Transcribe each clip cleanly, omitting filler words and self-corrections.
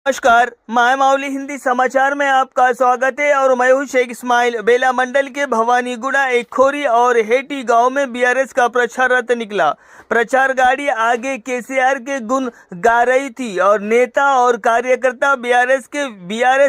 नमस्कार, माय मावली हिंदी समाचार में आपका स्वागत है और मैं हूं शेख इस्माइल। बेला मंडल के भवानीगुड़ा, एखोरी और हेटी गांव में बीआरएस का प्रचार रथ निकला। प्रचार गाड़ी आगे केसीआर के गुण गा रही थी और नेता और कार्यकर्ता बीआरएस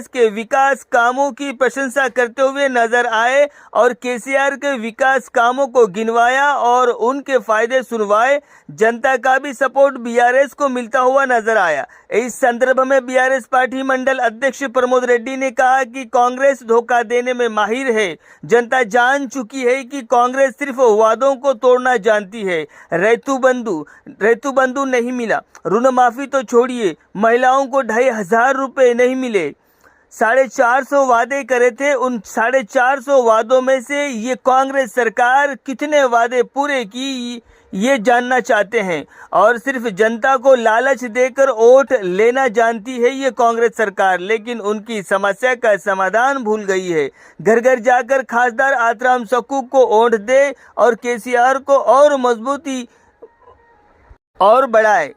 के विकास कामों की प्रशंसा करते हुए नजर आए और केसीआर के विकास कामों को गिनवाया और उनके फायदे सुनवाए। जनता का भी सपोर्ट बीआरएस को मिलता हुआ नजर आया। इस संदर्भ में बीआरएस पार्टी मंडल अध्यक्ष प्रमोद रेड्डी ने कहा कि कांग्रेस धोखा देने में माहिर है। जनता जान चुकी है कि कांग्रेस सिर्फ वादों को तोड़ना जानती है। रैतु बंधु नहीं मिला, ऋण माफी तो छोड़िए, महिलाओं को 2500 रुपए नहीं मिले। 450 वादे करे थे, उन 450 वादों में से ये कांग्रेस सरकार कितने वादे पूरे की ये जानना चाहते हैं और सिर्फ जनता को लालच देकर वोट लेना जानती है ये कांग्रेस सरकार, लेकिन उनकी समस्या का समाधान भूल गई है। घर घर जाकर खासदार आतराम सक्कू को वोट दे और केसीआर को और मजबूती और बढ़ाए।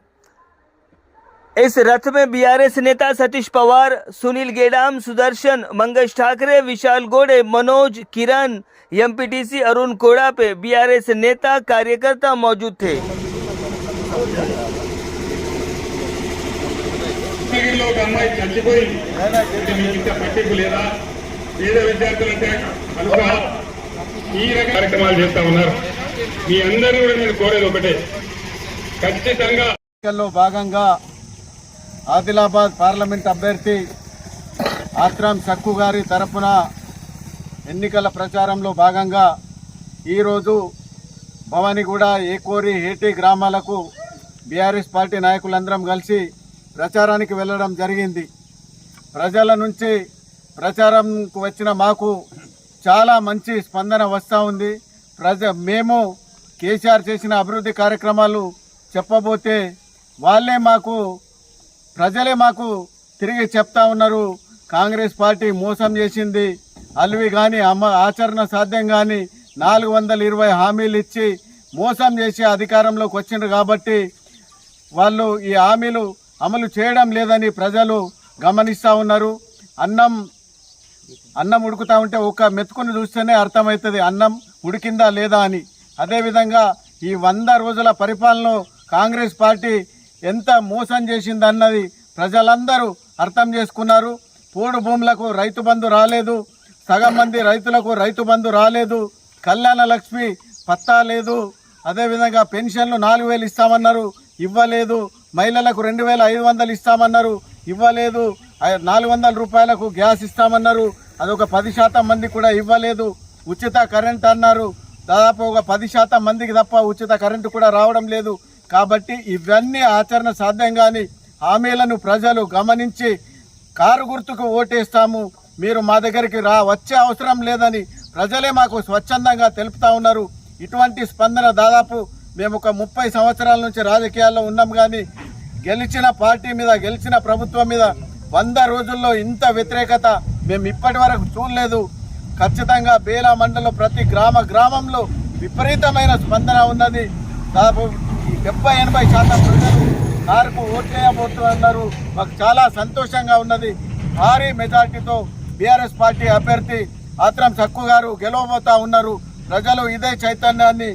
इस रथ में बीआरएस नेता सतीश पवार, सुनील गेडाम, सुदर्शन, मंगेश ठाकरे, विशाल गोड़े, मनोज, किरण, एमपीटीसी अरुण कोड़ा पे बीआरएस नेता कार्यकर्ता मौजूद थे। ఆదిలాబాద్ పార్లమెంట్ అభ్యర్థి ఆత్రాం సక్కు గారి తరపున ఎన్నికల ప్రచారంలో భాగంగా ఈరోజు భవానీగూడ, ఏకోరి, హేటి గ్రామాలకు బీఆర్ఎస్ పార్టీ నాయకులందరం కలిసి ప్రచారానికి వెళ్ళడం జరిగింది. ప్రజల నుంచి ప్రచారంకు వచ్చిన మాకు చాలా మంచి స్పందన వస్తూ ఉంది. మేము కేసీఆర్ చేసిన అభివృద్ధి కార్యక్రమాలు చెప్పబోతే ప్రజలే మాకు తిరిగి చెప్తా ఉన్నారు, కాంగ్రెస్ పార్టీ మోసం చేసింది, అల్వి కానీ ఆచరణ సాధ్యం కానీ 420 హామీలు ఇచ్చి మోసం చేసి అధికారంలోకి వచ్చిండ్రు కాబట్టి వాళ్ళు ఈ హామీలు అమలు చేయడం లేదని ప్రజలు గమనిస్తూ ఉన్నారు. అన్నం ఉడుకుతా ఉంటే ఒక మెతుకుని చూస్తేనే అర్థమవుతుంది అన్నం ఉడికిందా లేదా అని. అదేవిధంగా ఈ 100 రోజుల పరిపాలనలో కాంగ్రెస్ పార్టీ ఎంత మోసం చేసిందన్నది ప్రజలందరూ అర్థం చేసుకున్నారు. పోడు భూములకు రైతు బంధు రాలేదు, సగం మంది రైతులకు రైతు బంధు రాలేదు, కళ్యాణ లక్ష్మి పత్తా లేదు, అదేవిధంగా పెన్షన్లు 4000 ఇస్తామన్నారు, ఇవ్వలేదు, మహిళలకు 2500 ఇస్తామన్నారు, ఇవ్వలేదు, 400 రూపాయలకు గ్యాస్ ఇస్తామన్నారు, అదొక 10% మంది కూడా ఇవ్వలేదు, ఉచిత కరెంట్ అన్నారు, దాదాపు ఒక 10% మందికి తప్ప ఉచిత కరెంటు కూడా రావడం లేదు. కాబట్టి ఇవన్నీ ఆచరణ సాధ్యం కాని హామీలను ప్రజలు గమనించి కారు గుర్తుకు ఓటేస్తాము, మీరు మా దగ్గరికి వచ్చే అవసరం లేదని ప్రజలే మాకు స్వచ్ఛందంగా తెలుపుతా ఉన్నారు. ఇటువంటి స్పందన దాదాపు మేము ఒక 30 సంవత్సరాల నుంచి రాజకీయాల్లో ఉన్నాం కానీ గెలిచిన పార్టీ మీద, గెలిచిన ప్రభుత్వం మీద 100 రోజుల్లో ఇంత వ్యతిరేకత మేము ఇప్పటి వరకు చూడలేదు. ఖచ్చితంగా బేలా మండలం ప్రతి గ్రామంలో విపరీతమైన స్పందన ఉన్నది. దాదాపు 70-80% ప్రజలు కారుకు ఓట్లేయబోతున్నారు. మాకు చాలా సంతోషంగా ఉన్నది. భారీ మెజార్టీతో బీఆర్ఎస్ పార్టీ అభ్యర్థి ఆత్రాం సక్కు గారు గెలవబోతా ఉన్నారు. ప్రజలు ఇదే చైతన్యాన్ని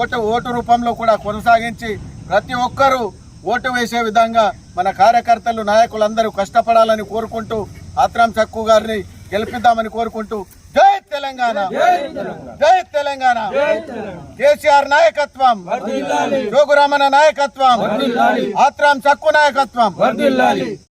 ఓటు రూపంలో కూడా కొనసాగించి ప్రతి ఒక్కరూ ఓటు వేసే విధంగా మన కార్యకర్తలు, నాయకులందరూ కష్టపడాలని కోరుకుంటూ ఆత్రాం సక్కు గారిని గెలిపిద్దామని కోరుకుంటూ జై తెలంగాణ, జై తెలంగాణ, కేసీఆర్ నాయకత్వం, జోగురామన్న నాయకత్వం, ఆత్రాం సక్కు నాయకత్వం.